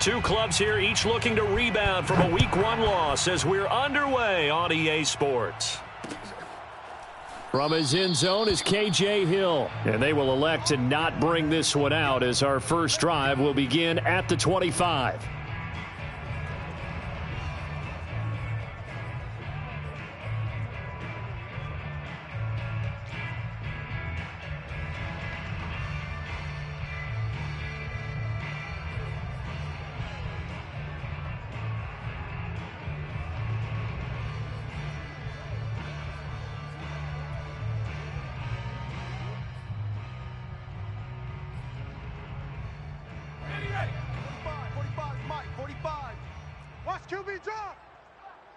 Two clubs here, each looking to rebound from a Week 1 loss as we're underway on EA Sports. From his end zone is KJ Hill. And they will elect to not bring this one out as our first drive will begin at the 25. QB drop.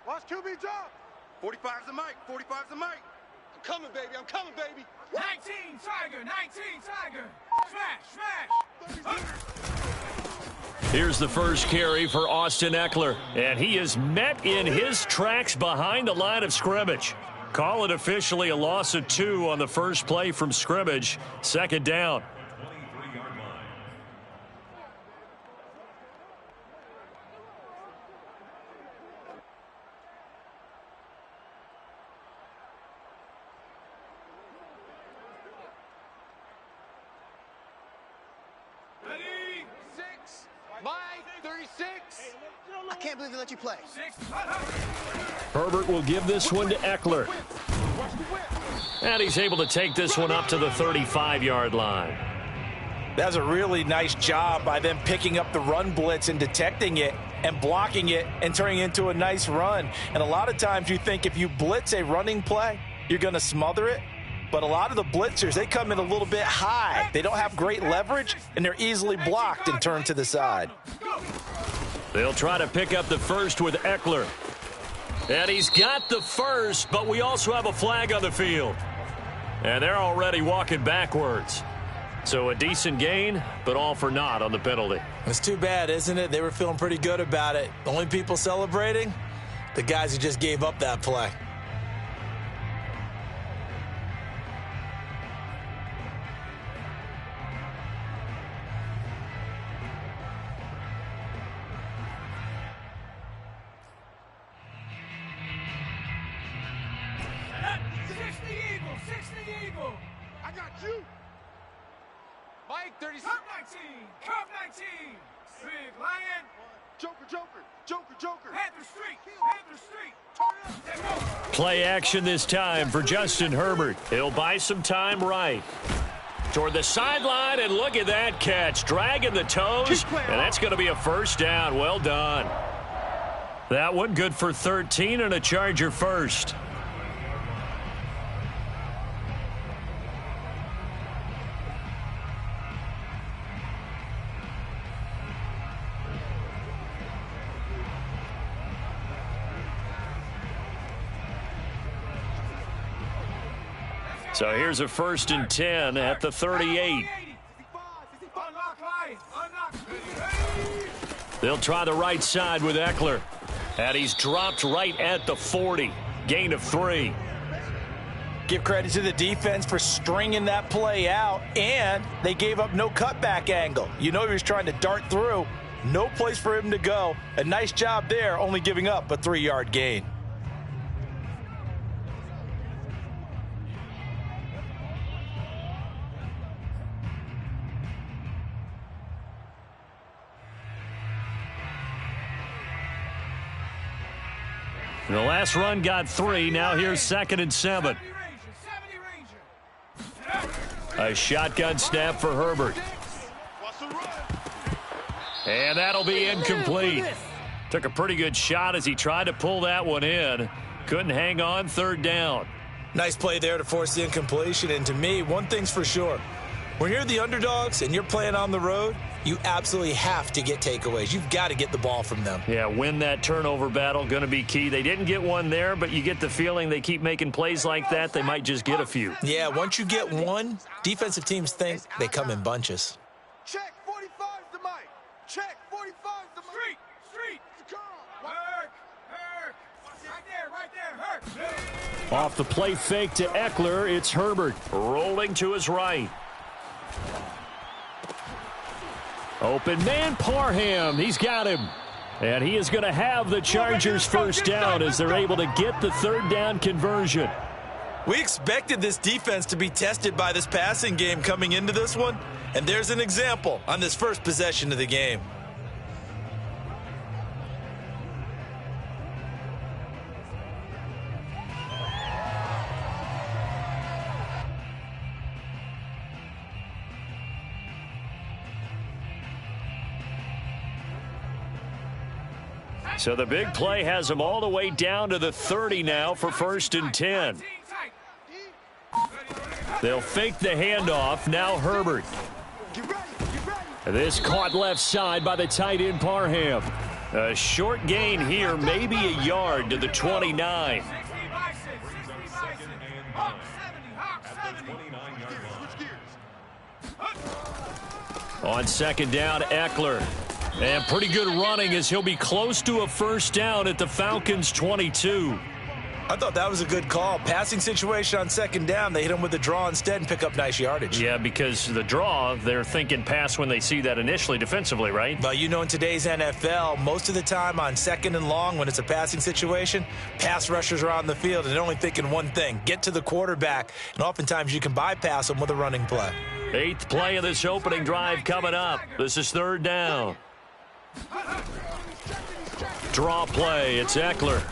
Watch QB drop. 45's the mic. 45's the mic. I'm coming, baby. I'm coming, baby. 19 Tiger. 19 Tiger. Smash. Here's the first carry for Austin Ekeler. And he is met in his tracks behind the line of scrimmage. Call it officially a loss of 2 on the first play from scrimmage. Second down. I can't believe they let you play. Herbert will give this one to Ekeler. And he's able to take this one up to the 35-yard line. That's a really nice job by them picking up the run blitz and detecting it and blocking it and turning it into a nice run. And a lot of times you think if you blitz a running play, you're going to smother it. But a lot of the blitzers, they come in a little bit high. They don't have great leverage, and they're easily blocked and turned to the side. They'll try to pick up the first with Ekeler. And he's got the first, but we also have a flag on the field. And they're already walking backwards. So a decent gain, but all for naught on the penalty. It's too bad, isn't it? They were feeling pretty good about it. The only people celebrating, the guys who just gave up that play. I got you. Mike, 36. Curve 19. Big Lion. Joker. Panther Street. Turn it up. Play action this time for Justin Herbert. He'll buy some time right. Toward the sideline, and look at that catch. Dragging the toes, and that's going to be a first down. Well done. That one good for 13 and a Charger first. So here's a 1st and 10 at the 38. They'll try the right side with Ekeler. And he's dropped right at the 40. Gain of 3. Give credit to the defense for stringing that play out, and they gave up no cutback angle. You know he was trying to dart through. No place for him to go. A nice job there, only giving up a 3-yard gain. The last run got 3. Now here's 2nd and 7. A shotgun snap for Herbert. And that'll be incomplete. Took a pretty good shot as he tried to pull that one in. Couldn't hang on. 3rd down. Nice play there to force the incompletion. And to me, one thing's for sure. When you're the underdogs and you're playing on the road, you absolutely have to get takeaways. You've got to get the ball from them. Yeah, win that turnover battle, going to be key. They didn't get one there, but you get the feeling they keep making plays like that, they might just get a few. Yeah, once you get one, defensive teams think they come in bunches. Check 45's the mic. Check 45's the mic. Street. Hurt. Right there. Hurt. Off the play fake to Ekeler, it's Herbert rolling to his right. Open man Parham. He's got him. And he is going to have the Chargers first down as they're able to get the third down conversion. We expected this defense to be tested by this passing game coming into this one. And there's an example on this first possession of the game. So the big play has them all the way down to the 30 now for 1st and 10. They'll fake the handoff. Now Herbert. This caught left side by the tight end Parham. A short gain here, maybe a yard to the 29. On 2nd down, Eckler. And pretty good running as he'll be close to a first down at the Falcons' 22. I thought that was a good call. Passing situation on 2nd down. They hit him with the draw instead and pick up nice yardage. Yeah, because the draw, they're thinking pass when they see that initially defensively, right? But you know, in today's NFL, most of the time on 2nd and long, when it's a passing situation, pass rushers are on the field and they're only thinking one thing, get to the quarterback. And oftentimes you can bypass them with a running play. 8th play of this opening drive coming up. This is 3rd down. Draw play. It's Eckler.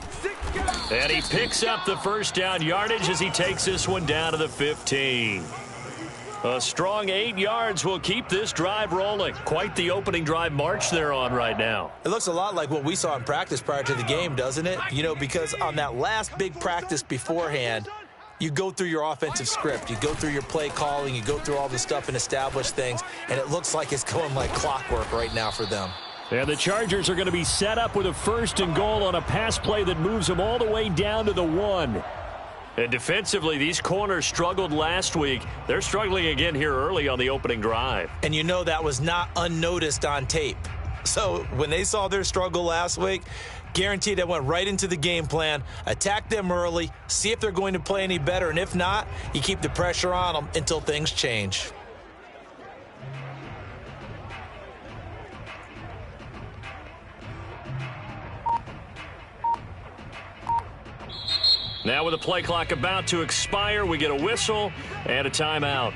And he picks up the first down yardage as he takes this one down to the 15. A strong 8 yards will keep this drive rolling. Quite the opening drive march they're on right now. It looks a lot like what we saw in practice prior to the game, doesn't it? You know, because on that last big practice beforehand, you go through your offensive script. You go through your play calling. You go through all the stuff and establish things. And it looks like it's going like clockwork right now for them. And the Chargers are going to be set up with a 1st and goal on a pass play that moves them all the way down to the 1. And defensively, these corners struggled last week. They're struggling again here early on the opening drive. And you know that was not unnoticed on tape. So when they saw their struggle last week, guaranteed they went right into the game plan, attack them early, see if they're going to play any better. And if not, you keep the pressure on them until things change. Now with the play clock about to expire, we get a whistle and a timeout.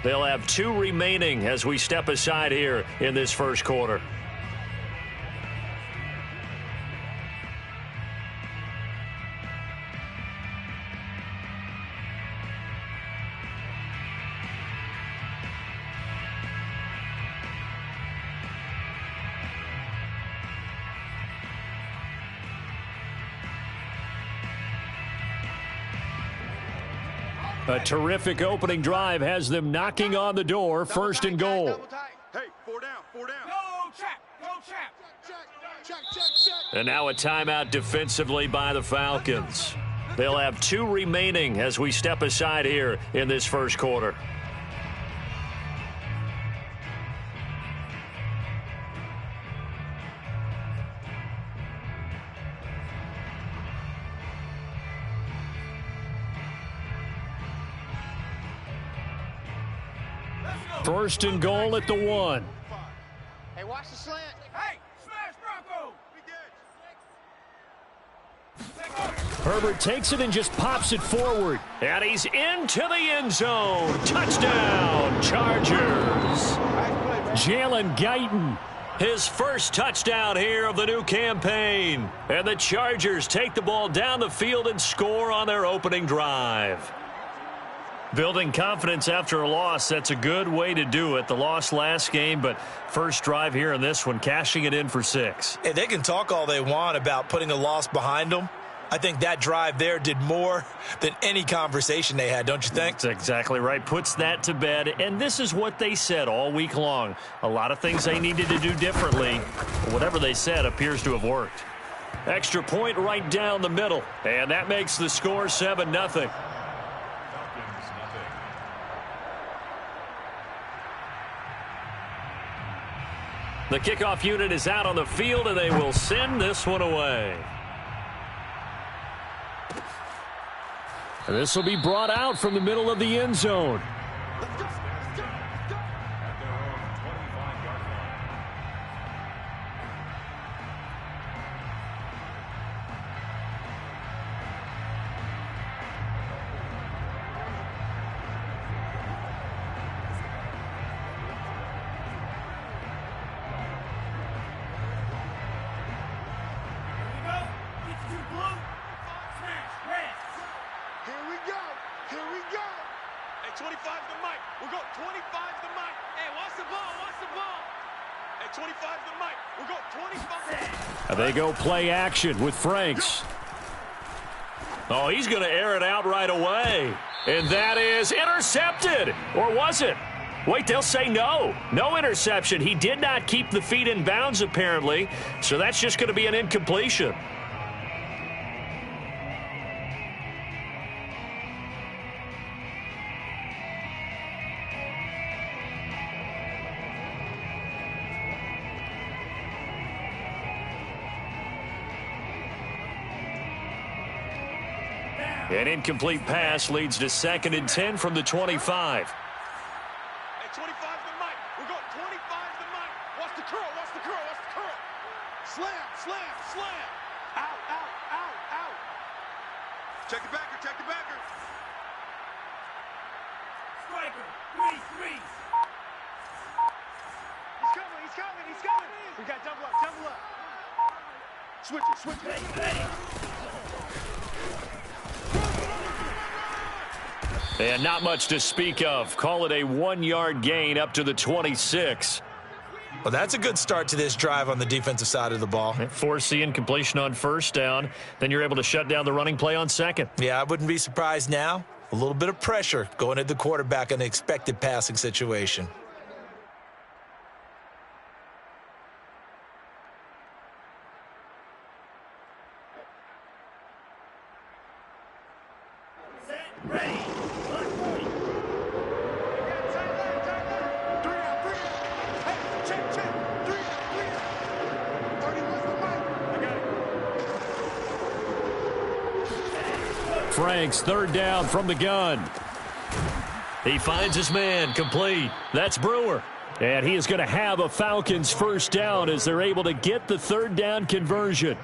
They'll have 2 remaining as we step aside here in this first quarter. A terrific opening drive has them knocking on the door. 1st and goal. Hey, 4 down, 4 down. Go, chap. Go, chap. Check. And now a timeout defensively by the Falcons. They'll have 2 remaining as we step aside here in this first quarter. First and goal at the 1. Hey, watch the slant. Hey, smash Bronco. Herbert takes it and just pops it forward. And he's into the end zone. Touchdown, Chargers. Jalen Guyton, his first touchdown here of the new campaign. And the Chargers take the ball down the field and score on their opening drive. Building confidence after a loss, that's a good way to do it. The loss last game, but first drive here in this one, cashing it in for 6. Hey, they can talk all they want about putting a loss behind them. I think that drive there did more than any conversation they had, don't you think? That's exactly right. Puts that to bed. And this is what they said all week long. A lot of things they needed to do differently. Whatever they said appears to have worked. Extra point right down the middle. And that makes the score 7-0. The kickoff unit is out on the field, and they will send this one away. And this will be brought out from the middle of the end zone. At 25 the mic. We'll go 25 the mic. Hey, watch the ball. Watch the ball. At 25 the mic. We'll go 25. They go play action with Franks. Oh, he's going to air it out right away. And that is intercepted. Or was it? Wait, they'll say no. No interception. He did not keep the feet in bounds, apparently. So that's just going to be an incompletion. An incomplete pass leads to 2nd and 10 from the 25. At 25 the mic. We'll go 25 the mic. Watch the curl. Watch the curl. Watch the curl. Slam, slam, slam. Out, out, out, out. Check the backer. Check the backer. Striker, freeze. He's coming. He's coming. He's coming. We got double up. Double up. Switch it. Switch it. And not much to speak of. Call it a 1-yard gain up to the 26. Well, that's a good start to this drive on the defensive side of the ball. Force the incompletion on 1st down. Then you're able to shut down the running play on 2nd. Yeah, I wouldn't be surprised now. A little bit of pressure going at the quarterback in an expected passing situation. Franks, 3rd down from the gun. He finds his man, complete. That's Brewer. And he is going to have a Falcons 1st down as they're able to get the 3rd down conversion.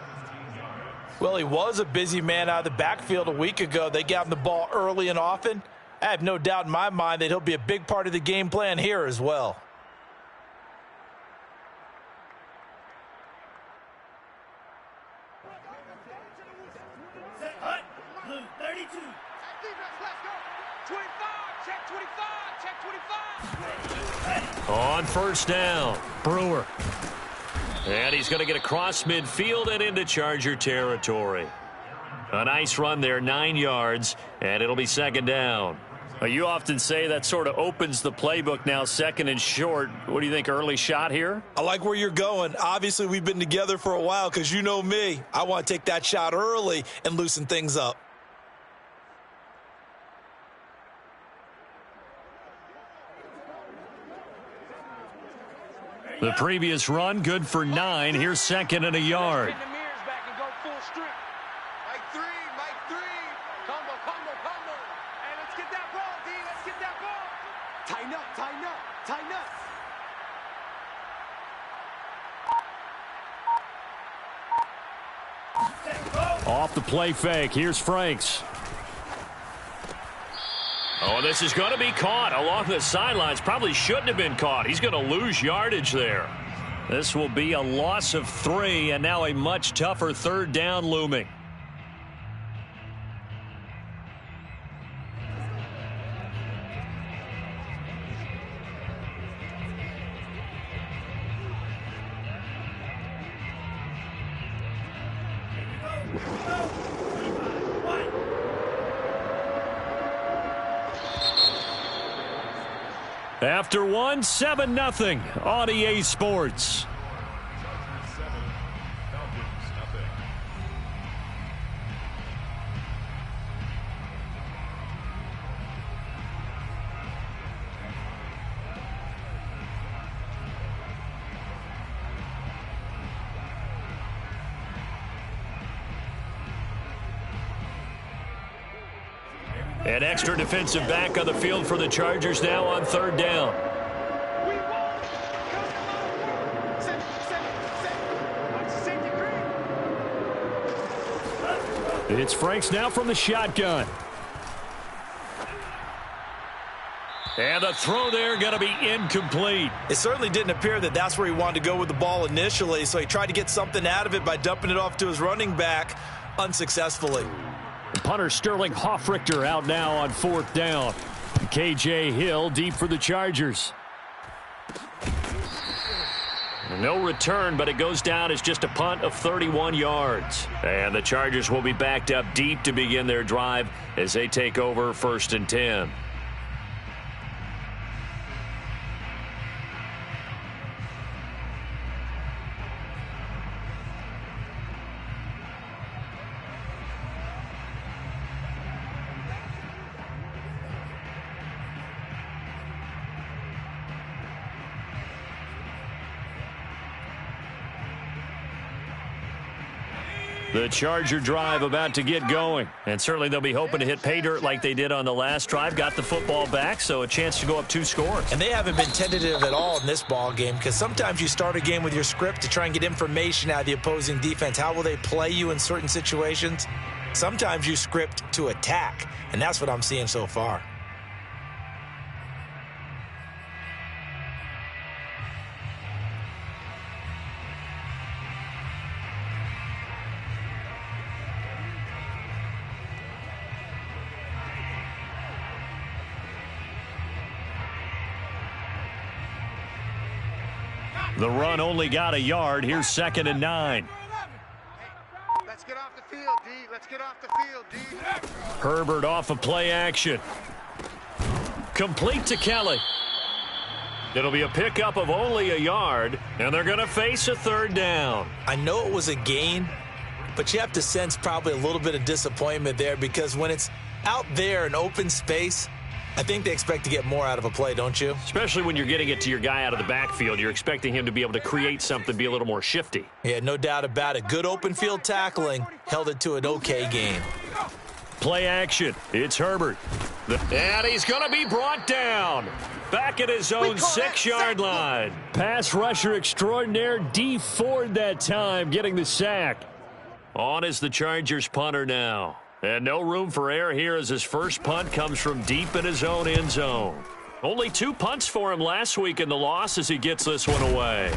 Well, he was a busy man out of the backfield a week ago. They got him the ball early and often. I have no doubt in my mind that he'll be a big part of the game plan here as well. On 1st down, Brewer. And he's going to get across midfield and into Charger territory. A nice run there, 9 yards, and it'll be 2nd down. You often say that sort of opens the playbook now, 2nd and short. What do you think, early shot here? I like where you're going. Obviously, we've been together for a while because you know me. I want to take that shot early and loosen things up. The previous run, good for 9. Here's 2nd and a yard. Mike 3, Mike 3. Combo. Hey, let's get that ball, D. Let's get that ball. Tighten up. Off the play fake. Here's Franks. Oh, this is going to be caught along the sidelines. Probably shouldn't have been caught. He's going to lose yardage there. This will be a loss of 3, and now a much tougher 3rd down looming. After 1, 7-0 on EA Sports. An extra defensive back on the field for the Chargers now on 3rd down. It's Franks now from the shotgun. And the throw there going to be incomplete. It certainly didn't appear that that's where he wanted to go with the ball initially, so he tried to get something out of it by dumping it off to his running back unsuccessfully. Punter Sterling Hoffrichter out now on 4th down. K.J. Hill deep for the Chargers. No return, but it goes down as just a punt of 31 yards. And the Chargers will be backed up deep to begin their drive as they take over 1st and 10. The Charger drive about to get going. And certainly they'll be hoping to hit pay dirt like they did on the last drive. Got the football back, so a chance to go up 2 scores. And they haven't been tentative at all in this ball game, because sometimes you start a game with your script to try and get information out of the opposing defense. How will they play you in certain situations? Sometimes you script to attack, and that's what I'm seeing so far. The run only got a yard. Here's 2nd and 9. Let's get off the field, D. Let's get off the field, D. Herbert off of play action. Complete to Kelly. It'll be a pickup of only a yard, and they're going to face a 3rd down. I know it was a gain, but you have to sense probably a little bit of disappointment there, because when it's out there in open space, I think they expect to get more out of a play, don't you? Especially when you're getting it to your guy out of the backfield. You're expecting him to be able to create something, be a little more shifty. Yeah, no doubt about it. Good open field tackling held it to an okay game. Play action. It's Herbert. And he's going to be brought down. Back at his own 6-yard line. Pass rusher extraordinaire, D. Ford that time, getting the sack. On is the Chargers punter now. And no room for error here as his first punt comes from deep in his own end zone. Only 2 punts for him last week in the loss as he gets this one away.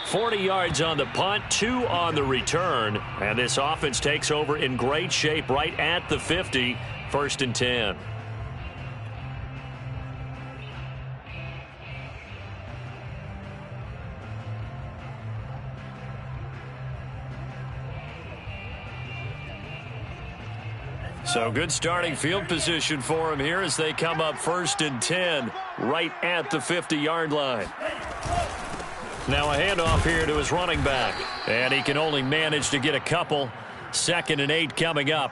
40 yards on the punt, 2 on the return. And this offense takes over in great shape right at the 50, 1st and 10. So good starting field position for him here as they come up 1st and 10 right at the 50-yard line. Now a handoff here to his running back. And he can only manage to get a couple. 2nd and 8 coming up.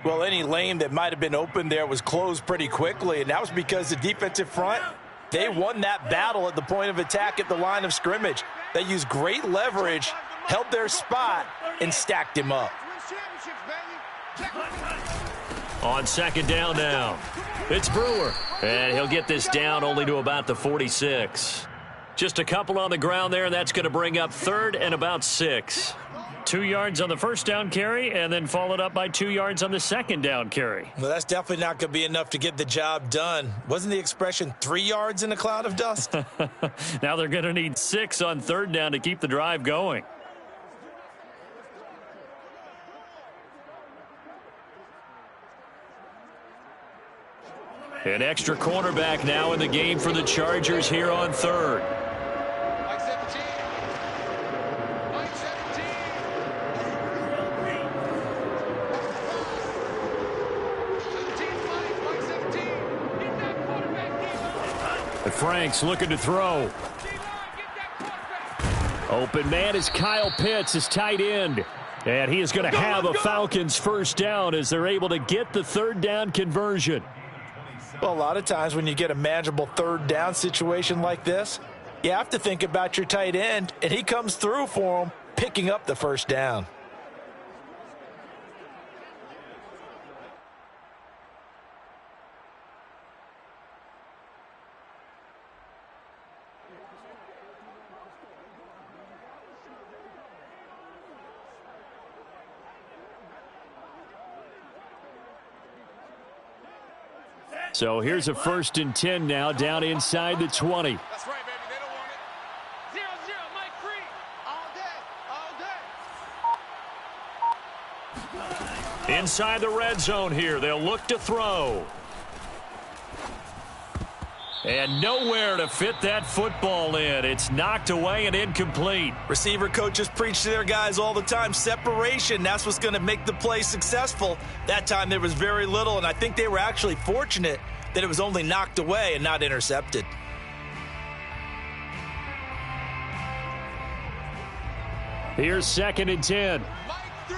Well, any lane that might have been open there was closed pretty quickly, and that was because the defensive front, they won that battle at the point of attack at the line of scrimmage. They used great leverage, held their spot, and stacked him up. On 2nd down now, it's Brewer. And he'll get this down only to about the 46. Just a couple on the ground there, and that's going to bring up 3rd and about 6. 2 yards on the 1st down carry, and then followed up by 2 yards on the 2nd down carry. Well, that's definitely not going to be enough to get the job done. Wasn't the expression 3 yards in a cloud of dust? Now they're going to need 6 on 3rd down to keep the drive going. An extra cornerback now in the game for the Chargers here on 3rd. Mike 17. Mike 17. Mike 17. Get that quarterback. And Frank's looking to throw. Open man is Kyle Pitts, his tight end. And he is going to have a Falcons 1st down as they're able to get the 3rd down conversion. Well, a lot of times when you get a manageable 3rd down situation like this, you have to think about your tight end, and he comes through for him, picking up the 1st down. So here's a 1st and 10 now down inside the 20. That's right, baby. They don't want it. 0-0, Mike free. All day. Inside the red zone here. They'll look to throw. And nowhere to fit that football in. It's knocked away and incomplete. Receiver coaches preach to their guys all the time. Separation, that's what's going to make the play successful. That time there was very little, and I think they were actually fortunate that it was only knocked away and not intercepted. Here's 2nd and 10. Mike 3.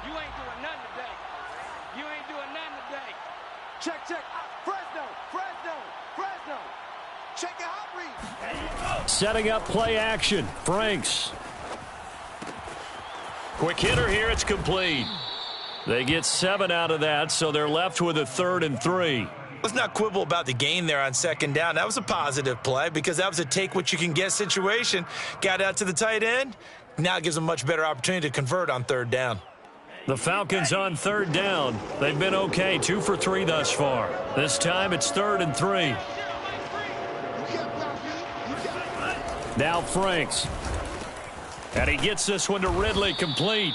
You ain't doing nothing today. You ain't doing nothing today. Check, check. Fresno. Check it out, read. Setting up play action. Franks. Quick hitter here. It's complete. They get 7 out of that, so they're left with a 3rd and 3. Let's not quibble about the gain there on 2nd down. That was a positive play because that was a take-what-you-can-get situation. Got out to the tight end. Now it gives them a much better opportunity to convert on 3rd down. The Falcons on 3rd down. They've been okay, 2 for 3 thus far. This time it's 3rd and 3. Now Franks. And he gets this one to Ridley, complete.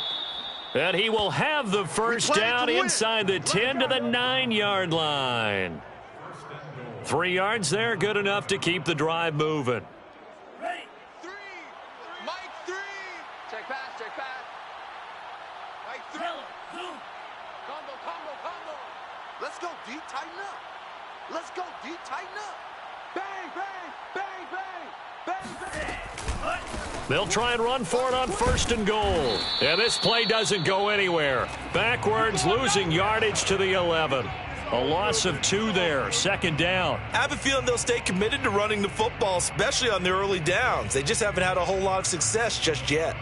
And he will have the first down inside the 10 to the 9-yard line. 3 yards there, good enough to keep the drive moving. 3. Mike 3. Check pass. Mike 3. Combo. Let's go deep, tighten up. Bang. They'll try and run for it on 1st and goal. And this play doesn't go anywhere. Backwards, losing yardage to the 11. A loss of 2 there, 2nd down. I have a feeling they'll stay committed to running the football, especially on the early downs. They just haven't had a whole lot of success just yet.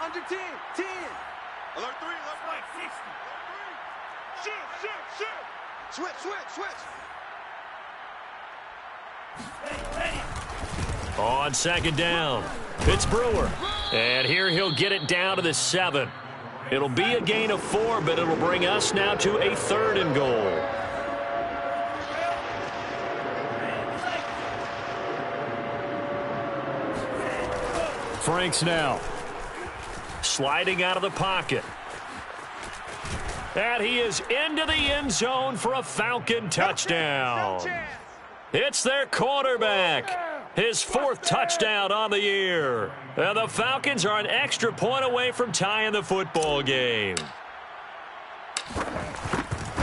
Under 10. Alert 3, left right, 60. Shoot. Switch. On 2nd down, it's Brewer. And here he'll get it down to the 7. It'll be a gain of 4, but it'll bring us now to a 3rd and goal. Franks now. Sliding out of the pocket. And he is into the end zone for a Falcon touchdown. It's their quarterback. His 4th touchdown on the year. And the Falcons are an extra point away from tying the football game.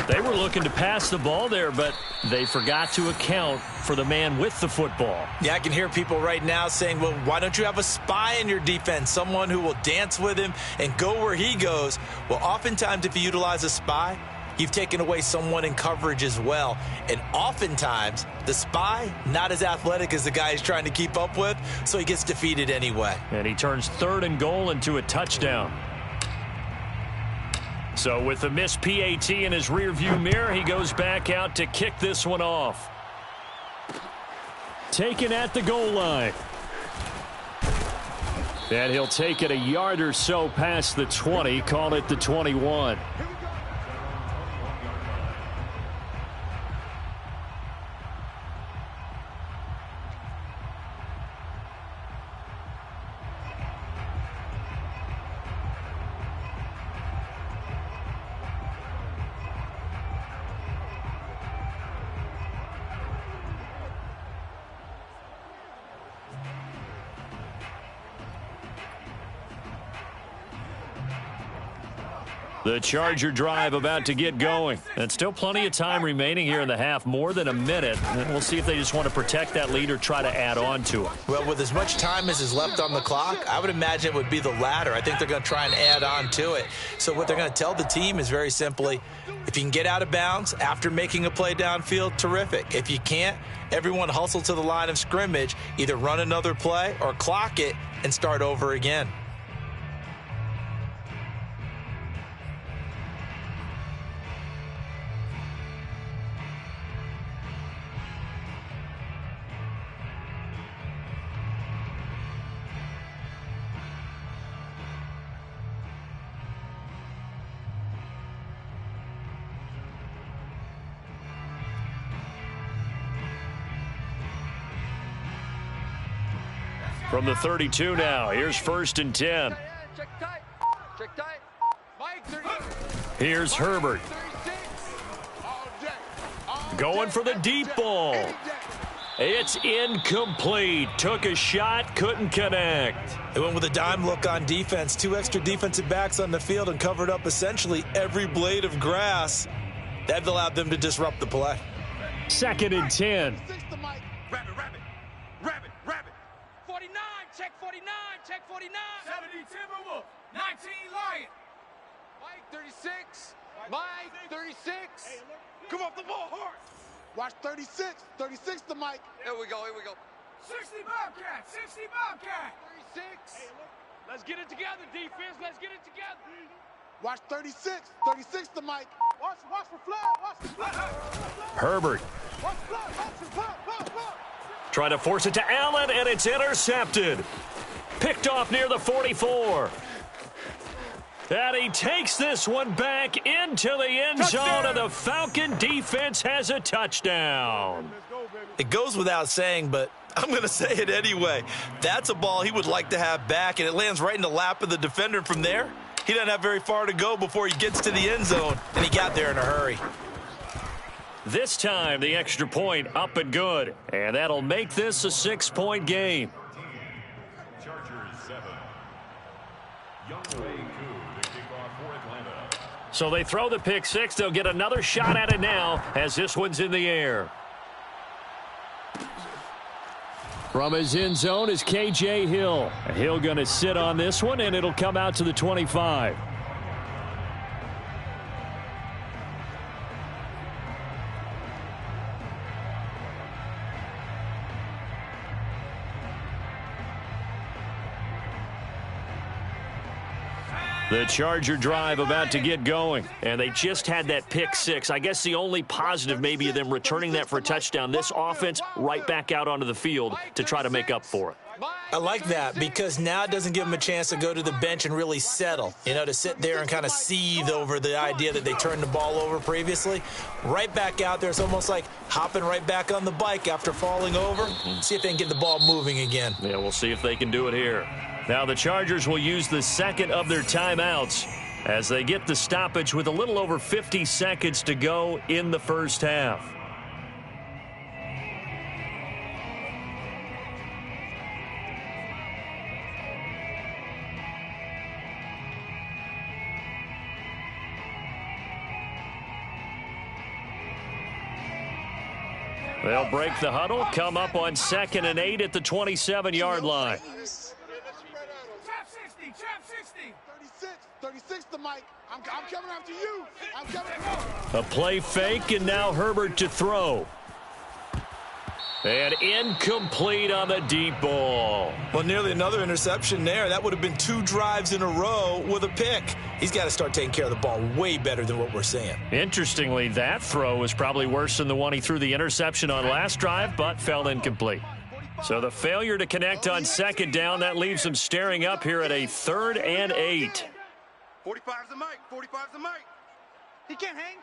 They were looking to pass the ball there, but they forgot to account for the man with the football. Yeah, I can hear people right now saying, well, why don't you have a spy in your defense, someone who will dance with him and go where he goes? Well, oftentimes if you utilize a spy, you've taken away someone in coverage as well. And oftentimes, the spy, not as athletic as the guy he's trying to keep up with, so he gets defeated anyway. And he turns 3rd and goal into a touchdown. So with the missed PAT in his rearview mirror, he goes back out to kick this one off. Taken at the goal line. And he'll take it a yard or so past the 20, call it the 21. The Charger drive about to get going. And still plenty of time remaining here in the half, more than a minute. And we'll see if they just want to protect that lead or try to add on to it. Well, with as much time as is left on the clock, I would imagine it would be the latter. I think they're going to try and add on to it. So what they're going to tell the team is very simply, if you can get out of bounds after making a play downfield, terrific. If you can't, everyone hustle to the line of scrimmage, either run another play or clock it and start over again. From the 32 now, here's 1st and 10. Check tight. Check tight. Mike, 30. Here's Herbert. Going for the deep ball. It's incomplete. Took a shot, couldn't connect. They went with a dime look on defense. 2 extra defensive backs on the field and covered up essentially every blade of grass. That allowed them to disrupt the play. 2nd and 10. Rabbit. 49, check 49, check 49. 70 Timberwolf, 19 Lion. Mike, 36. Mike, 36. Come off the ball hard. Watch 36. 36 to Mike. Here we go. 60 Bobcat, 60 Bobcat. 36. Let's get it together, defense. Let's get it together. Watch 36. 36 to Mike. Watch for flag. Watch for flag. Herbert. Watch flag. Watch flag. Trying to force it to Allen, and it's intercepted. Picked off near the 44. And he takes this one back into the end zone, and the Falcon defense has a touchdown. It goes without saying, but I'm going to say it anyway. That's a ball he would like to have back, and it lands right in the lap of the defender. From there, he doesn't have very far to go before he gets to the end zone, and he got there in a hurry. This time, the extra point up and good, and that'll make this a 6-point game. So they throw the pick six. They'll get another shot at it now as this one's in the air. From his end zone is K.J. Hill. Hill going to sit on this one, and it'll come out to the 25. The Charger drive about to get going, and they just had that pick six. I guess the only positive maybe of them returning that for a touchdown. This offense right back out onto the field to try to make up for it. I like that because now it doesn't give them a chance to go to the bench and really settle, to sit there and kind of seethe over the idea that they turned the ball over previously. Right back out there, it's almost like hopping right back on the bike after falling over. See if they can get the ball moving again. Yeah, we'll see if they can do it here. Now the Chargers will use the second of their timeouts as they get the stoppage with a little over 50 seconds to go in the first half. They'll break the huddle, come up on 2nd and 8 at the 27-yard line. Trap 60. 36 to Mike. I'm coming after you. I'm coming after you. A play fake, and now Herbert to throw. And incomplete on the deep ball. Well, nearly another interception there. That would have been 2 drives in a row with a pick. He's got to start taking care of the ball way better than what we're seeing. Interestingly, that throw was probably worse than the one he threw the interception on last drive, but fell incomplete. So the failure to connect on 2nd down, that leaves him staring up here at a 3rd and 8. 45's the Mike. 45's the Mike. He can't hang.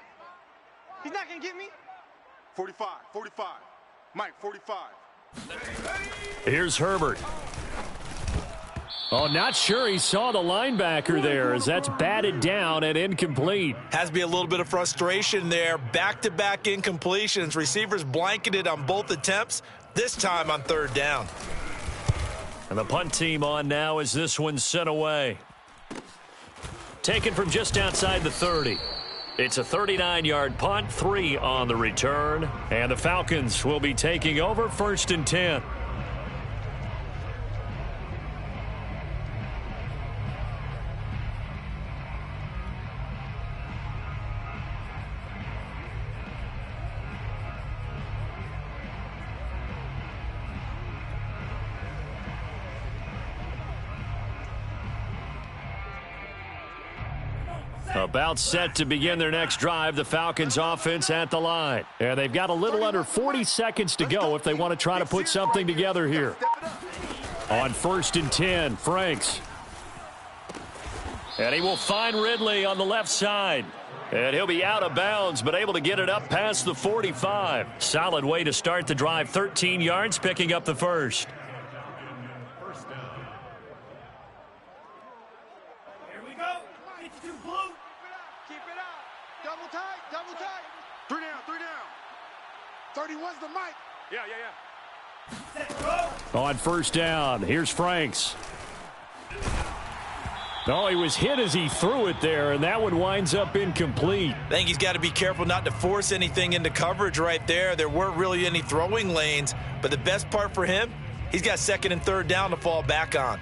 He's not going to get me. 45. Mike, 45. Here's Herbert. Oh, not sure he saw the linebacker there as that's batted down and incomplete. Has to be a little bit of frustration there. Back-to-back incompletions. Receivers blanketed on both attempts, this time on 3rd down. And the punt team on now as this one's sent away. Taken from just outside the 30. It's a 39-yard punt, 3 on the return. And the Falcons will be taking over 1st and 10. About set to begin their next drive, the Falcons offense at the line. And they've got a little under 40 seconds to go if they want to try to put something together here. On 1st and 10, Franks. And he will find Ridley on the left side. And he'll be out of bounds, but able to get it up past the 45. Solid way to start the drive, 13 yards, picking up the first. 52 blue. Keep it out. Double tight, double tight. 3 down, 3 down. 31's the mic. Yeah. On first down, here's Franks. Oh, he was hit as he threw it there, and that one winds up incomplete. I think he's got to be careful not to force anything into coverage right there. There weren't really any throwing lanes, but the best part for him, he's got second and third down to fall back on.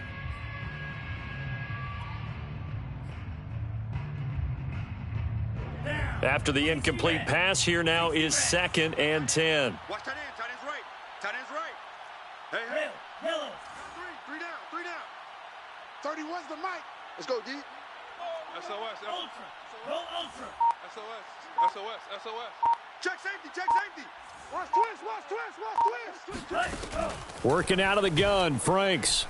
After the incomplete pass, here now is 2nd and 10. Watch tight end, tight end's right. Tight end's right. Hey. Yellow. 3 down. 31's the mic. Let's go, D. SOS. Ultra. Go ultra. SOS. Check safety. Watch twist. Working out of the gun, Franks.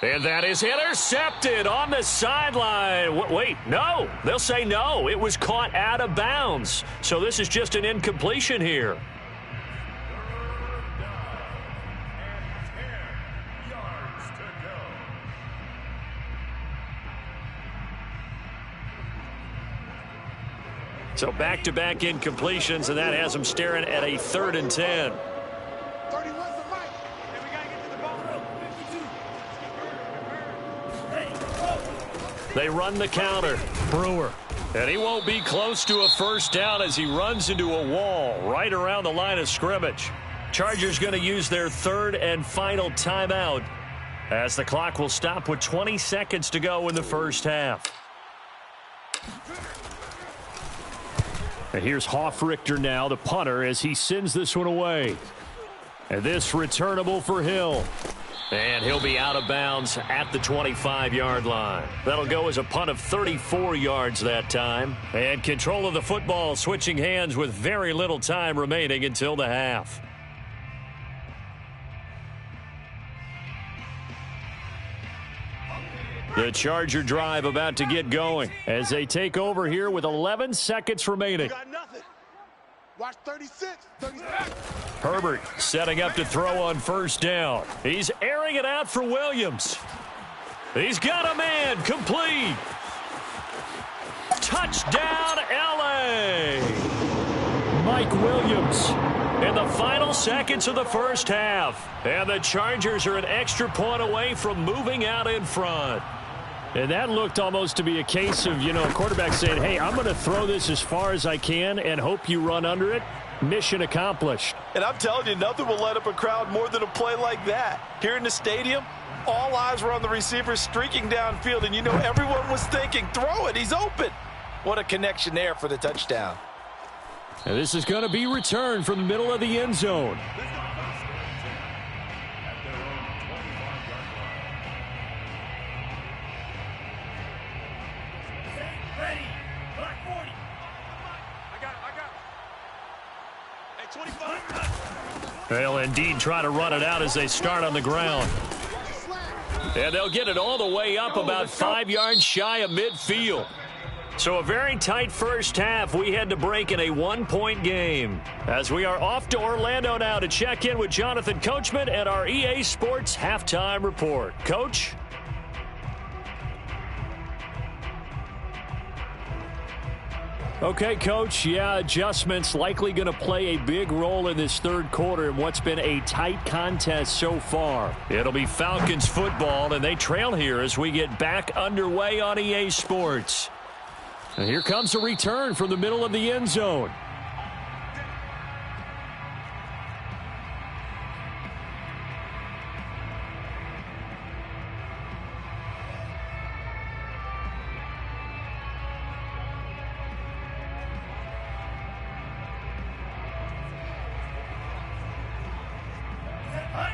And that is intercepted on the sideline. Wait, no. They'll say no. It was caught out of bounds. So this is just an incompletion here. So back-to-back incompletions, and that has them staring at a 3rd and 10. 31's the mic. And we got to get to the ball. 52. They run the counter. Brewer. And he won't be close to a first down as he runs into a wall right around the line of scrimmage. Chargers going to use their 3rd and final timeout as the clock will stop with 20 seconds to go in the first half. And here's Hoffrichter now, the punter, as he sends this one away. And this returnable for Hill. And he'll be out of bounds at the 25-yard line. That'll go as a punt of 34 yards that time. And control of the football switching hands with very little time remaining until the half. The Charger drive about to get going as they take over here with 11 seconds remaining. Got nothing. Watch 36. Herbert setting up to throw on first down. He's airing it out for Williams. He's got a man, complete. Touchdown, L.A. Mike Williams in the final seconds of the first half. And the Chargers are an extra point away from moving out in front. And that looked almost to be a case of, a quarterback saying, hey, I'm going to throw this as far as I can and hope you run under it. Mission accomplished. And I'm telling you, nothing will light up a crowd more than a play like that. Here in the stadium, all eyes were on the receiver streaking downfield, and everyone was thinking, throw it, he's open. What a connection there for the touchdown. And this is going to be returned from the middle of the end zone. They'll indeed try to run it out as they start on the ground. And they'll get it all the way up about 5 yards shy of midfield. So a very tight first half. We had to break in a 1-point game. As we are off to Orlando now to check in with Jonathan Coachman and our EA Sports Halftime Report. Coach? Okay, Coach, adjustments likely going to play a big role in this third quarter in what's been a tight contest so far. It'll be Falcons football, and they trail here as we get back underway on EA Sports. And here comes a return from the middle of the end zone.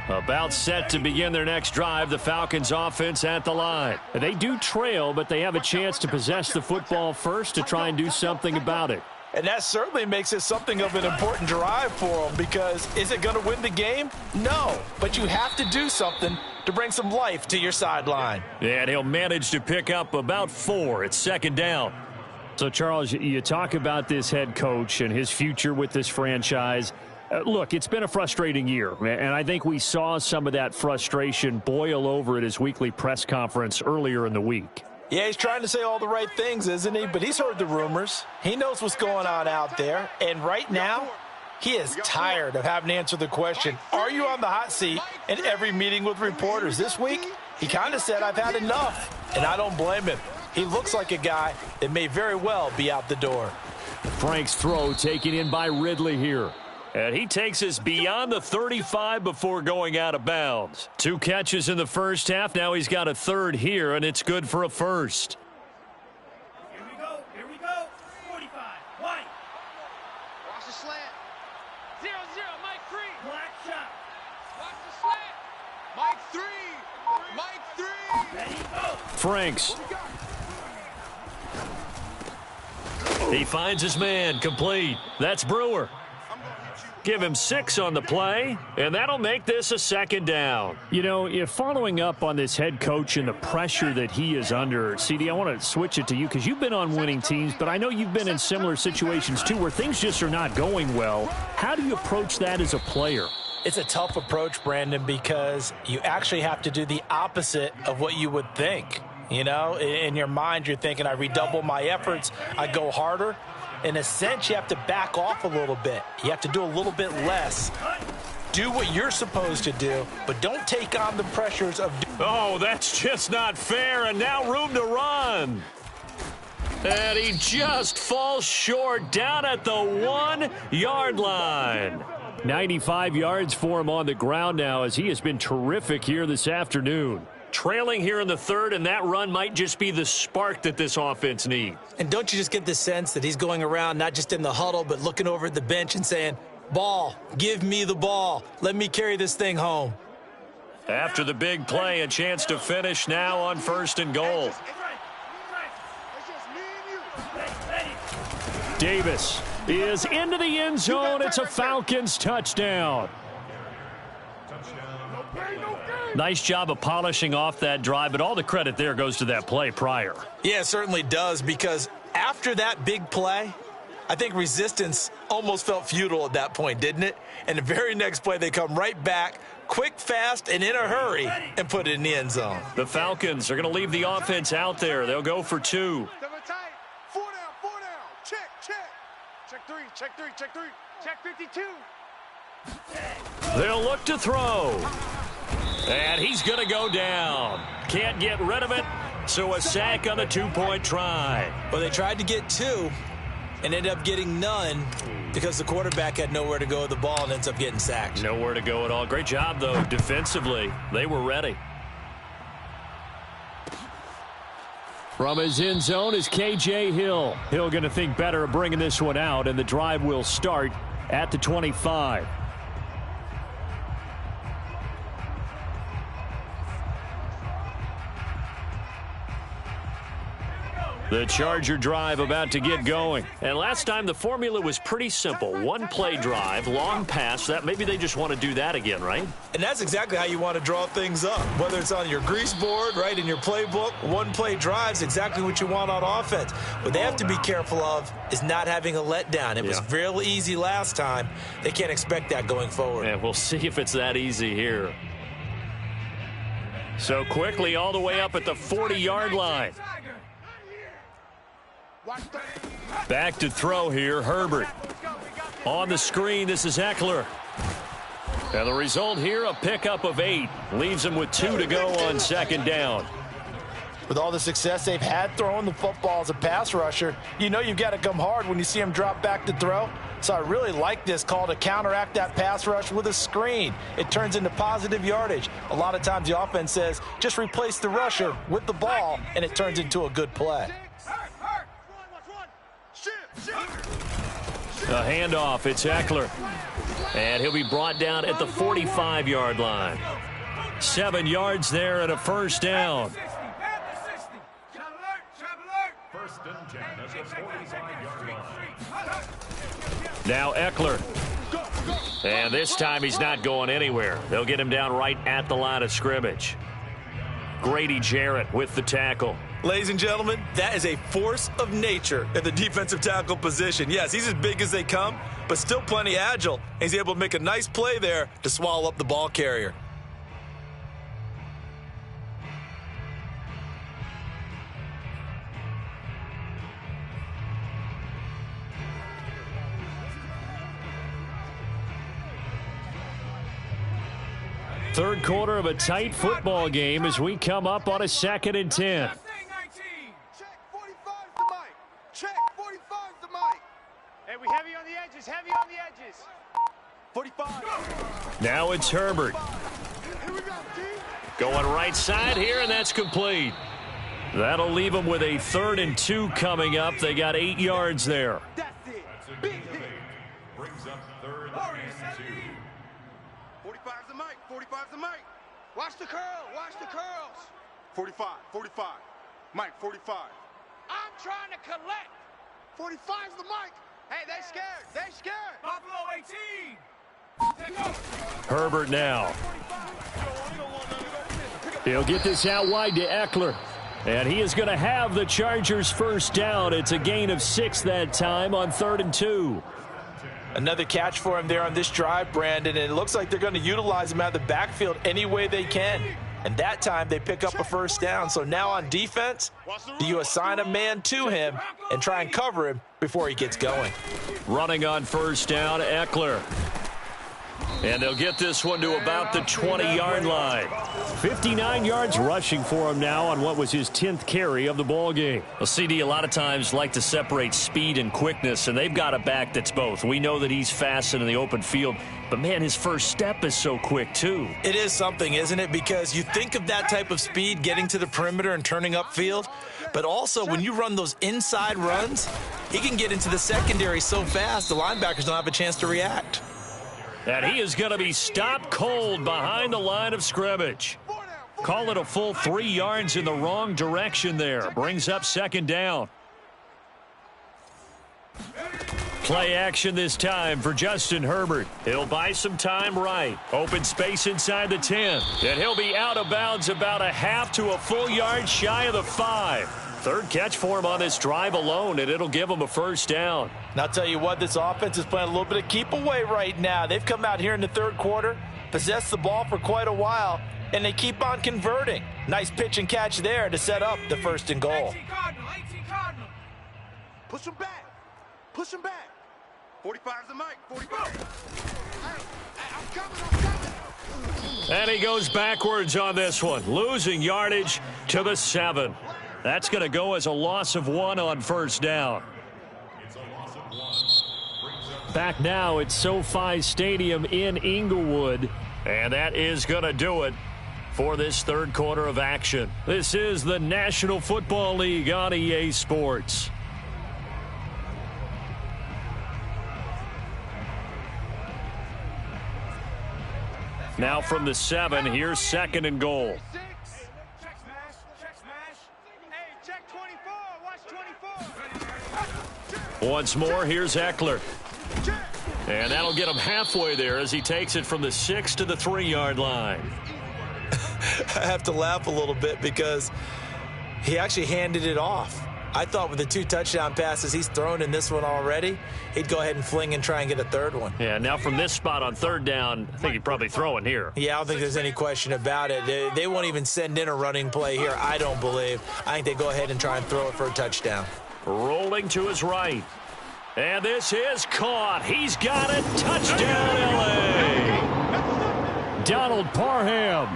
About set to begin their next drive, the Falcons offense at the line. They do trail, but they have a chance to possess the football first to try and do something about it. And that certainly makes it something of an important drive for them, because is it going to win the game? No, but you have to do something to bring some life to your sideline. And he'll manage to pick up about 4. It's second down. So, Charles, you talk about this head coach and his future with this franchise. Look, it's been a frustrating year, and I think we saw some of that frustration boil over at his weekly press conference earlier in the week. Yeah, he's trying to say all the right things, isn't he? But he's heard the rumors. He knows what's going on out there. And right now, he is tired of having to answer the question, are you on the hot seat in every meeting with reporters? This week, he kind of said, I've had enough. And I don't blame him. He looks like a guy that may very well be out the door. Frank's throw taken in by Ridley here. And he takes us beyond the 35 before going out of bounds. 2 catches in the first half. Now he's got a third here, and it's good for a first. Here we go. 45, white. Watch the slant. 0-0, Mike 3. Black shot. Watch the slant. Mike 3. Ready, go. Franks. He finds his man, complete. That's Brewer. Give him 6 on the play, and that'll make this a second down. You know, if following up on this head coach and the pressure that he is under, CD, I want to switch it to you because you've been on winning teams, but I know you've been in similar situations too where things just are not going well. How do you approach that as a player? It's a tough approach, Brandon, because you actually have to do the opposite of what you would think. You know, in your mind, you're thinking, I redouble my efforts, I go harder. In a sense, you have to back off a little bit. You have to do a little bit less. Do what you're supposed to do, but don't take on the pressures of... Oh, that's just not fair, and now room to run. And he just falls short down at the 1-yard line. 95 yards for him on the ground now as he has been terrific here this afternoon. Trailing here in the third, and that run might just be the spark that this offense needs. And don't you just get the sense that he's going around not just in the huddle, but looking over at the bench and saying, ball, give me the ball. Let me carry this thing home. After the big play, a chance to finish now on 1st and goal. Davis is into the end zone. It's a Falcons touchdown. Nice job of polishing off that drive, but all the credit there goes to that play prior. Yeah, it certainly does, because after that big play, I think resistance almost felt futile at that point, didn't it? And the very next play, they come right back, quick, fast, and in a hurry, and put it in the end zone. The Falcons are going to leave the offense out there. They'll go for 2. Double tight. 4 down. Check. Check 3. Check 52. They'll look to throw. And he's going to go down. Can't get rid of it, so a sack on the 2-point try. Well, they tried to get 2 and ended up getting none because the quarterback had nowhere to go with the ball and ends up getting sacked. Nowhere to go at all. Great job, though, defensively. They were ready. From his end zone is K.J. Hill. Hill going to think better of bringing this one out, and the drive will start at the 25. The Charger drive about to get going. And last time the formula was pretty simple. 1-play drive, long pass. That maybe they just want to do that again, right? And that's exactly how you want to draw things up. Whether it's on your grease board, right, in your playbook, 1-play drive's exactly what you want on offense. What they have to be careful of is not having a letdown. It was real easy last time. They can't expect that going forward. And we'll see if it's that easy here. So quickly all the way up at the 40-yard line. Back to throw here, Herbert. On the screen, this is Eckler. And the result here, a pickup of 8. Leaves him with 2 to go on 2nd down. With all the success they've had throwing the football as a pass rusher, you know you've got to come hard when you see him drop back to throw. So I really like this call to counteract that pass rush with a screen. It turns into positive yardage. A lot of times the offense says, just replace the rusher with the ball, and it turns into a good play. A handoff, it's Eckler. And he'll be brought down at the 45-yard line. 7 yards there and a 1st down. Now Eckler. And this time he's not going anywhere. They'll get him down right at the line of scrimmage. Grady Jarrett with the tackle. Ladies and gentlemen, that is a force of nature at the defensive tackle position. Yes, he's as big as they come, but still plenty agile. He's able to make a nice play there to swallow up the ball carrier. Third quarter of a tight football game as we come up on a 2nd and 10. Check 45's the mic. Check 45's the mic. Hey, we heavy on the edges, heavy on the edges. 45. Now it's Herbert. Here we go, T. Going right side here, and that's complete. That'll leave them with a 3rd and 2 coming up. They got 8 yards there. That's it. Big hit. Brings up 3rd and 2. 45's the mic, 45's the mic. Watch the curl, watch the curls. 45. Mike, 45. I'm trying to collect. 45's the mic. Hey, they scared, they scared. Buffalo 18. Herbert now. He'll get this out wide to Eckler. And he is going to have the Chargers first down. It's a gain of 6 that time on 3rd and 2. Another catch for him there on this drive, Brandon, and it looks like they're going to utilize him out of the backfield any way they can. And that time they pick up a first down. So now on defense, do you assign a man to him and try and cover him before he gets going? Running on first down, Eckler. And they'll get this one to about the 20-yard line. 59 yards rushing for him now on what was his 10th carry of the ball game. Well, CD a lot of times like to separate speed and quickness, and they've got a back that's both. We know that he's fast in the open field, but, man, his first step is so quick, too. It is something, isn't it? Because you think of that type of speed getting to the perimeter and turning upfield, but also when you run those inside runs, he can get into the secondary so fast the linebackers don't have a chance to react. And he is going to be stopped cold behind the line of scrimmage. Call it a full 3 yards in the wrong direction there. Brings up 2nd down. Play action this time for Justin Herbert. He'll buy some time right. Open space inside the 10. And he'll be out of bounds about a half to a full yard shy of the 5. 3rd catch for him on this drive alone, and it'll give him a first down. And I'll tell you what, this offense is playing a little bit of keep away right now. They've come out here in the 3rd quarter, possessed the ball for quite a while, and they keep on converting. Nice pitch and catch there to set up the 1st and goal. 18 Cardinal. Push him back. Push him back. 45's the mic, 45. Hey, I'm coming. And he goes backwards on this one, losing yardage to the 7. That's going to go as a loss of 1 on first down. Back now at SoFi Stadium in Inglewood. And that is going to do it for this 3rd quarter of action. This is the National Football League on EA Sports. Now from the 7, here's 2nd and goal. Check smash. Check smash. Hey, check 24, watch 24. Once more, here's Eckler. And that'll get him halfway there as he takes it from the 6 to the 3-yard line. I have to laugh a little bit because he actually handed it off. I thought with the 2 touchdown passes he's thrown in this one already, he'd go ahead and fling and try and get a 3rd one. Yeah, now from this spot on 3rd down, I think he'd probably throw it here. Yeah, I don't think there's any question about it. They won't even send in a running play here, I don't believe. I think they go ahead and try and throw it for a touchdown. Rolling to his right. And this is caught. He's got it. Touchdown, L.A. Donald Parham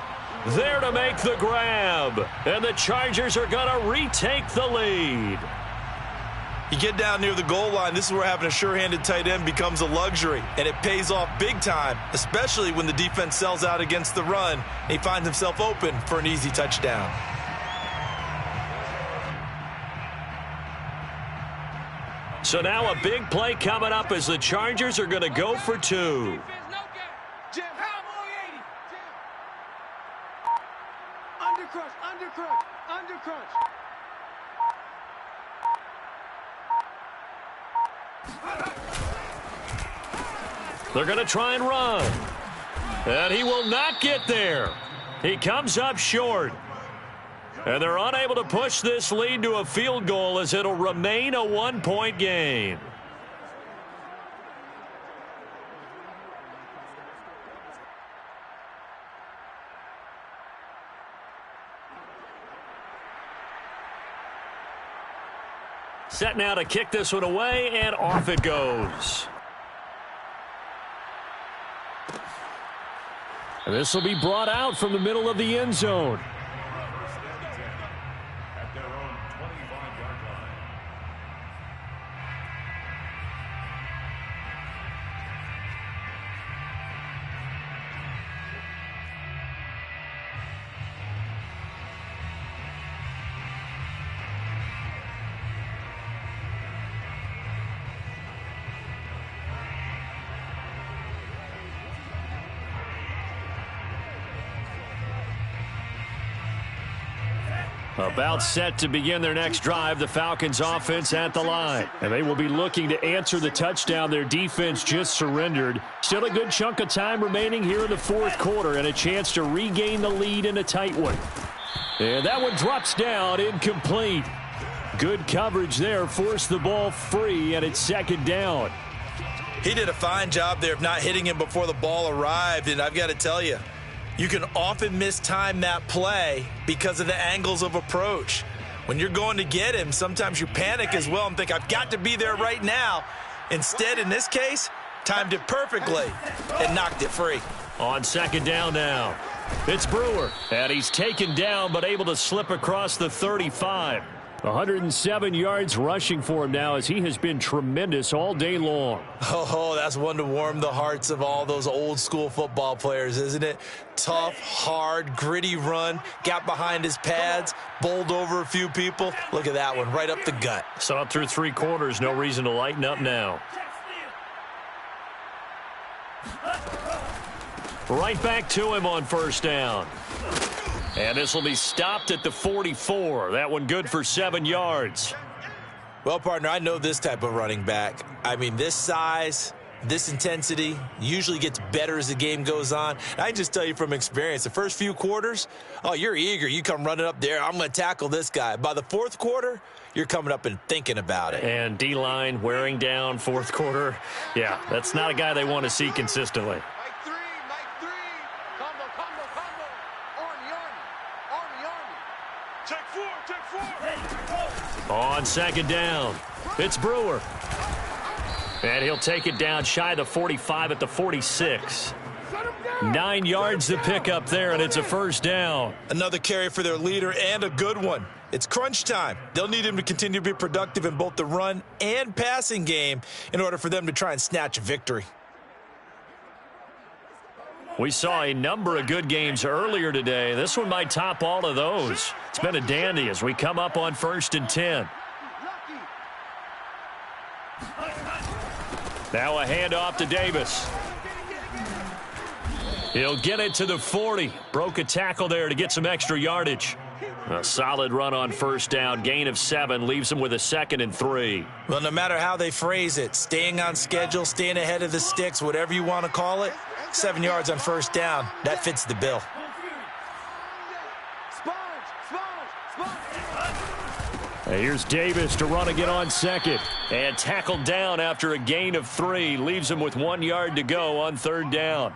there to make the grab. And the Chargers are going to retake the lead. You get down near the goal line, this is where having a sure-handed tight end becomes a luxury, and it pays off big time, especially when the defense sells out against the run, and he finds himself open for an easy touchdown. So now a big play coming up as the Chargers are going to go for 2. Cowboy 80. Undercrunch. They're going to try and run. And he will not get there. He comes up short. And they're unable to push this lead to a field goal as it'll remain a 1-point game. Set now to kick this one away, and off it goes. And this will be brought out from the middle of the end zone. At their own 25-yard line. About set to begin their next drive, the Falcons offense at the line. And they will be looking to answer the touchdown their defense just surrendered. Still a good chunk of time remaining here in the fourth quarter and a chance to regain the lead in a tight one. And that one drops down, incomplete. Good coverage there, forced the ball free, and it's second down. He did a fine job there of not hitting him before the ball arrived, and I've got to tell you, you can often mistime that play because of the angles of approach. When you're going to get him, sometimes you panic as well and think, I've got to be there right now. Instead, in this case, timed it perfectly and knocked it free. On second down now, it's Brewer. And he's taken down but able to slip across the 35. 107 yards rushing for him now as he has been tremendous all day long. Oh, that's one to warm the hearts of all those old school football players, isn't it? Tough, hard, gritty run, got behind his pads, bowled over a few people. Look at that one, right up the gut. Saw it through three quarters, no reason to lighten up now. Right back to him on first down. And this will be stopped at the 44. That one good for 7 yards. Well, partner, I know this type of running back. I mean, this size, this intensity usually gets better as the game goes on. I can just tell you from experience, the first few quarters, oh, you're eager. You come running up there, I'm going to tackle this guy. By the fourth quarter, you're coming up and thinking about it. And D-line wearing down fourth quarter. Yeah, that's not a guy they want to see consistently. On second down, it's Brewer. And he'll take it down shy of the 45 at the 46. 9 yards to pick up there, and it's a first down. Another carry for their leader and a good one. It's crunch time. They'll need him to continue to be productive in both the run and passing game in order for them to try and snatch a victory. We saw a number of good games earlier today. This one might top all of those. It's been a dandy as we come up on 1st and 10. Now a handoff to Davis. He'll get it to the 40. Broke a tackle there to get some extra yardage. A solid run on first down. Gain of 7 leaves them with a 2nd and 3. Well, no matter how they phrase it, staying on schedule, staying ahead of the sticks, whatever you want to call it, 7 yards on first down, that fits the bill. Here's Davis to run again on second. And tackled down after a gain of 3. Leaves him with 1 yard to go on third down.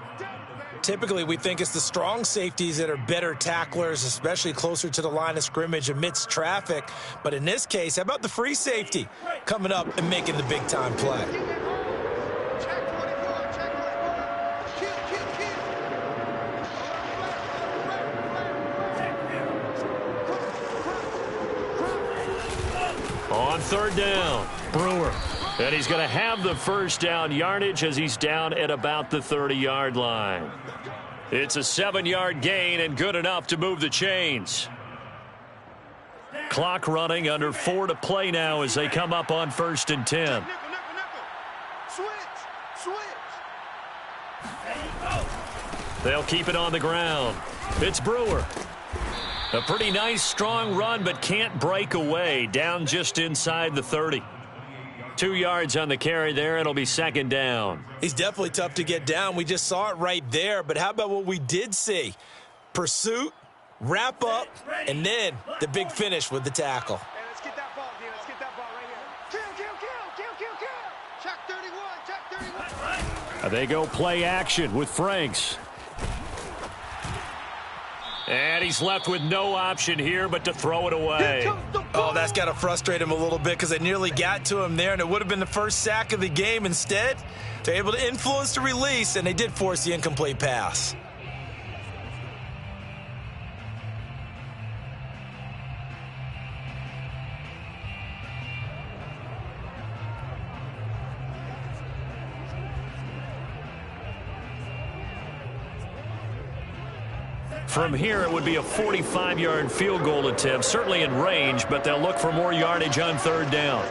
Typically, we think it's the strong safeties that are better tacklers, especially closer to the line of scrimmage amidst traffic. But in this case, how about the free safety coming up and making the big-time play? On third down, Brewer. And he's going to have the first down yardage as he's down at about the 30-yard line. It's a 7-yard gain and good enough to move the chains. Clock running, under 4 to play now as they come up on 1st and 10. They'll keep it on the ground. It's Brewer. A pretty nice, strong run, but can't break away. Down just inside the 30. 2 yards on the carry there. It'll be second down. He's definitely tough to get down. We just saw it right there. But how about what we did see? Pursuit, wrap up, and then the big finish with the tackle. Hey, let's get that ball, D. Let's get that ball right here. Kill. Check 31. They go play action with Franks. And he's left with no option here but to throw it away. Oh, that's got to frustrate him a little bit because they nearly got to him there, and it would have been the first sack of the game. Instead, they're able to influence the release, and they did force the incomplete pass. From here, it would be a 45-yard field goal attempt, certainly in range, but they'll look for more yardage on third down.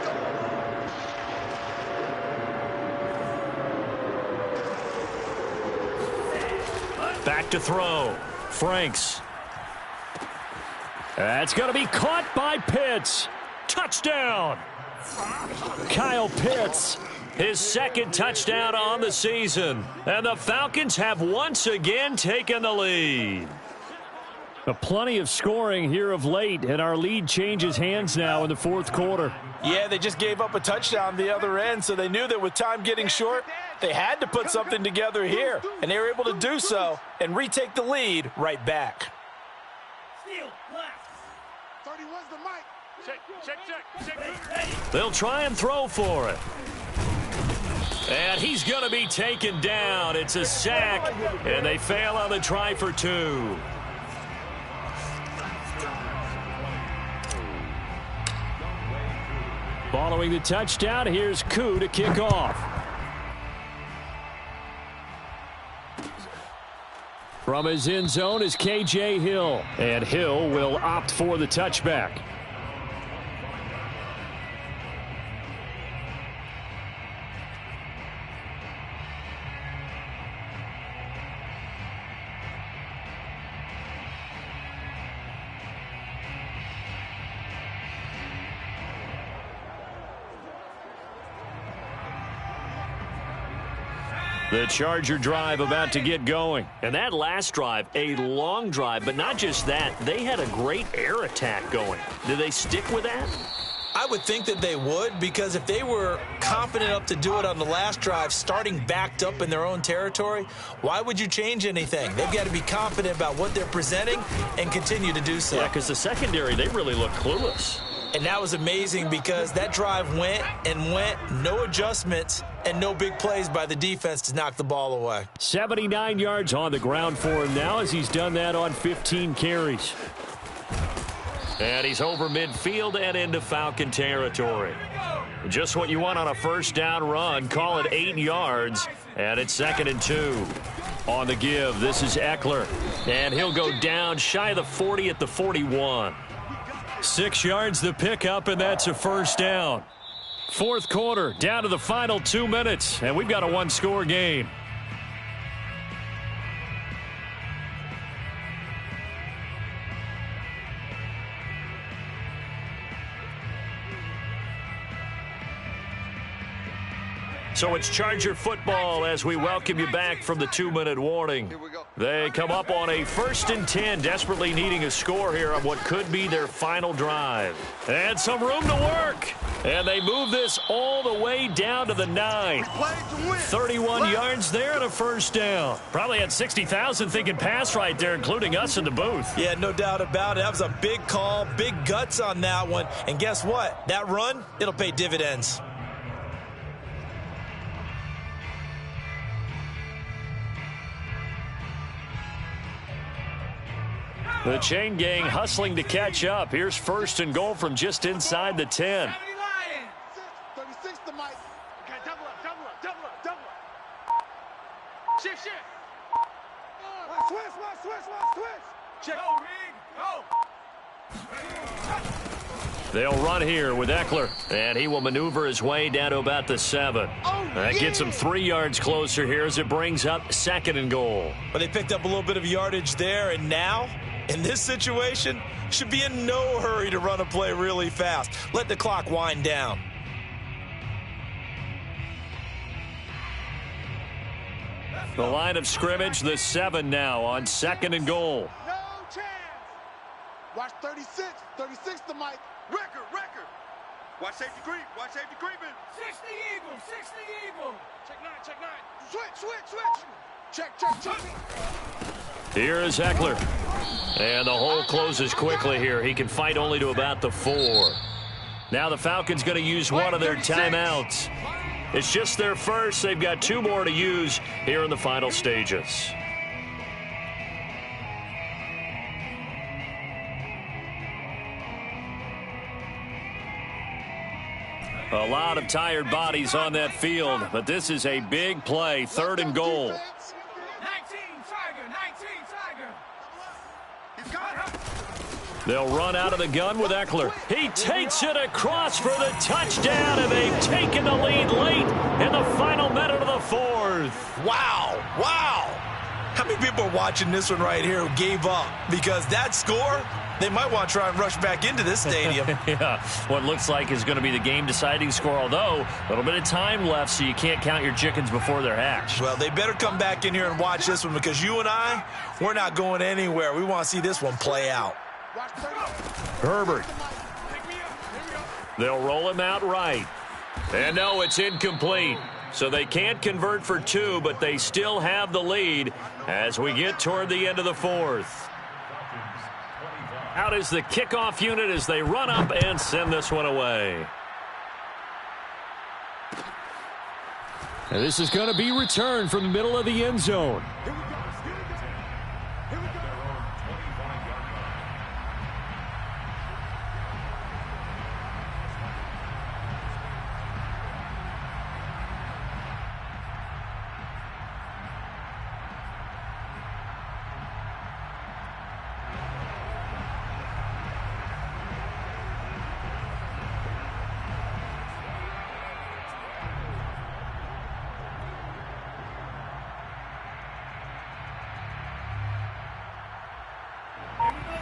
Back to throw. Franks. That's going to be caught by Pitts. Touchdown. Kyle Pitts. His second touchdown on the season. And the Falcons have once again taken the lead. Plenty of scoring here of late, and our lead changes hands now in the fourth quarter. Yeah, they just gave up a touchdown the other end, so they knew that with time getting short, they had to put something together here, and they were able to do so and retake the lead right back. 31's the mic. Check. They'll try and throw for it. And he's going to be taken down. It's a sack, and they fail on the try for two. Following the touchdown, here's Koo to kick off. From his end zone is K.J. Hill. And Hill will opt for the touchback. The Charger drive about to get going. And that last drive, a long drive, but not just that. They had a great air attack going. Did they stick with that? I would think that they would, because if they were confident enough to do it on the last drive, starting backed up in their own territory, why would you change anything? They've got to be confident about what they're presenting and continue to do so. Yeah, because the secondary, they really looked clueless. And that was amazing because that drive went, no adjustments, and no big plays by the defense to knock the ball away. 79 yards on the ground for him now as he's done that on 15 carries. And he's over midfield and into Falcon territory. Just what you want on a first down run. Call it 8 yards, and it's 2nd and 2. On the give, this is Eckler. And he'll go down shy of the 40 at the 41. 6 yards the pickup, and that's a first down. Fourth quarter, down to the final 2 minutes, and we've got a one-score game. So it's Charger football as we welcome you back from the 2-minute warning. They come up on a 1st and 10, desperately needing a score here on what could be their final drive. And some room to work. And they move this all the way down to the 9. 31 yards there and a first down. Probably had 60,000 thinking pass right there, including us in the booth. Yeah, no doubt about it. That was a big call, big guts on that one. And guess what? That run, it'll pay dividends. The chain gang hustling to catch up. Here's 1st and goal from just inside the 10. 36 the mic. Okay, double up. Shift. Switch. Check. Go, Reed, go. They'll run here with Eckler, and he will maneuver his way down to about the 7. That gets him 3 yards closer here as it brings up 2nd and goal. But they picked up a little bit of yardage there, and now, in this situation, should be in no hurry to run a play really fast. Let the clock wind down. The line of scrimmage, the 7 now on 2nd and goal. No chance. Watch 36. 36 the mic. Record. Watch safety creep. Watch safety creeping. 60 Eagle. 60 Eagle. Check nine. Switch. Check. Here is Eckler. And the hole closes quickly here. He can fight only to about the 4. Now the Falcons going to use one of their timeouts. It's just their first. They've got 2 more to use here in the final stages. A lot of tired bodies on that field, but this is a big play, 3rd and goal. 19 Tiger. 19 Tiger. He's got her. They'll run out of the gun with Eckler. He takes it across for the touchdown, and they've taken the lead late in the final minute of the 4th. Wow. How many people are watching this one right here who gave up? Because that score, they might want to try and rush back into this stadium. Yeah, what looks like is going to be the game-deciding score, although a little bit of time left, so you can't count your chickens before they're hatched. Well, they better come back in here and watch this one, because you and I, we're not going anywhere. We want to see this one play out. Herbert. They'll roll him out right. And no, it's incomplete. So they can't convert for 2, but they still have the lead as we get toward the end of the 4th. Out is the kickoff unit as they run up and send this one away. And this is going to be returned from the middle of the end zone.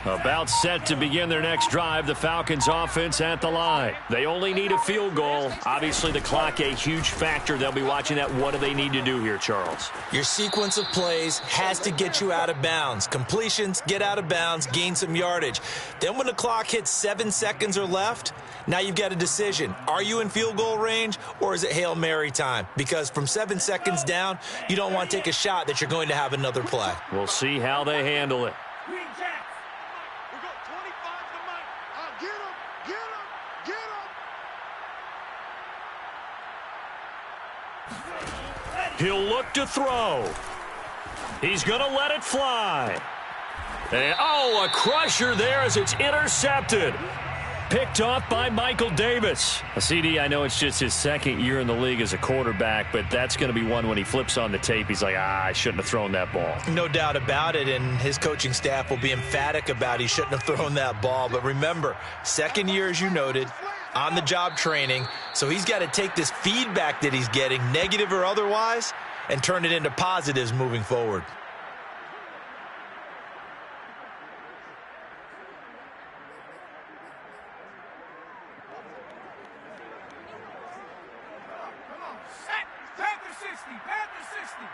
About set to begin their next drive, the Falcons offense at the line. They only need a field goal. Obviously, the clock a huge factor. They'll be watching that. What do they need to do here, Charles? Your sequence of plays has to get you out of bounds. Completions, get out of bounds, gain some yardage. Then when the clock hits 7 seconds or left, now you've got a decision. Are you in field goal range, or is it Hail Mary time? Because from 7 seconds down, you don't want to take a shot that you're going to have another play. We'll see how they handle it. He'll look to throw. He's going to let it fly. And, a crusher there as it's intercepted. Picked off by Michael Davis. CD, I know it's just his 2nd year in the league as a quarterback, but that's going to be one when he flips on the tape. He's like, I shouldn't have thrown that ball. No doubt about it, and his coaching staff will be emphatic about he shouldn't have thrown that ball. But remember, 2nd year, as you noted, on-the-job training, so he's got to take this feedback that he's getting, negative or otherwise, and turn it into positives moving forward. Panther 60. Panther 60.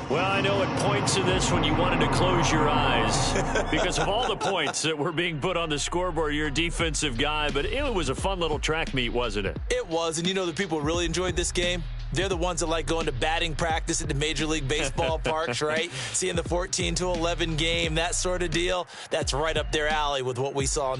Well, I know at points in this when you wanted to close your eyes because of all the points that were being put on the scoreboard. You're a defensive guy, but it was a fun little track meet, wasn't it? It was, and you know the people who really enjoyed this game? They're the ones that like going to batting practice at the Major League Baseball parks, right? Seeing the 14-11 game, that sort of deal. That's right up their alley with what we saw